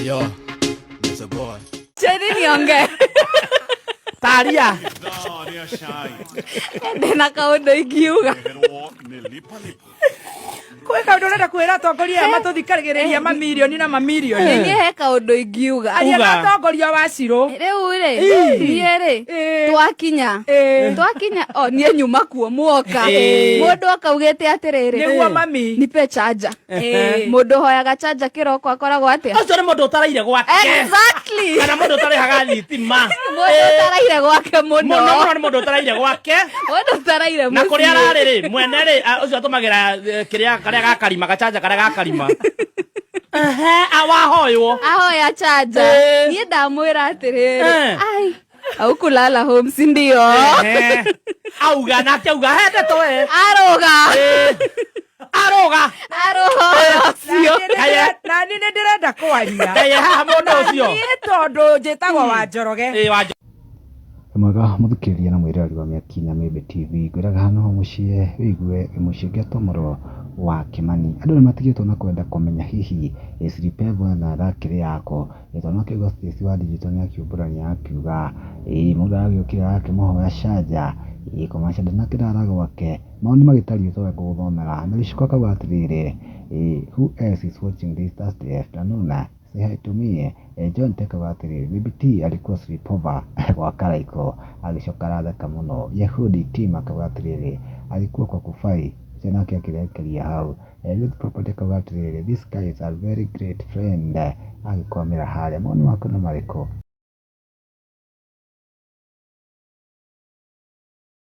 Yo, there's a boy. Cheni nionge. Taria. Ndena kaundu ingiuga. Kwe kaundu urenda kwira atongoria matuthikagiriria mamilioni na mamilioni. Ni he kaundu ingiuga. Aria na atongoria wa Ciro. Riu ri twakinya nie nyuma kuo muoka. Mundu akaugite atiriri. Niguo mami. Nipe charger. Mundu hoyaga charger kiroko akoragwo atia. Ucio ni mundu utaraire gwake. Exactly. Kana mundu utaraire thitima. Mundu utaraire gwake muno. Muno ni mundu utaraire gwake. Mundu utaraire muno. Na kuri arari ri mwene ri ucio atumagira kiria karia gakarima gachaja karia gakarima. Awahoywo. Ahoya charger. Nie ndamwira atiriri. Ai. Au kulala home si ndio? Auga na kiuga hende to we. Aroga. Sio. Na ni ndirenda kwaria. Kaye ha mundu ucio. Ni tondu njitagwo wa Njoroge. Wa Mwega muthikiria na mwirari wa Miaki na Mebe TV gwiraga hano mucie wigue mucie tomoro wa Kimani andu nimatigitwo na kwenda kumenya hihi Silipevo na rakiri yako itono kigo stesi wa digital ni akiuburania akiuga mundu agiukira akimuhoya shaja ikomasha na kirara gwake mauni magitari to guthomera na rishiko kabatirire who else is watching this Thursday afternoon. Say hi to me. John Tekabatiri BBT alikuwa Silipevo kwa Karaiko alishoka radha muno. Yehudi team akabatirire alikuwa kwa kufai tena yake akirekeria hau youth property kabatirire. This guy is a very great friend akikwamira haria maoni wako na mariko.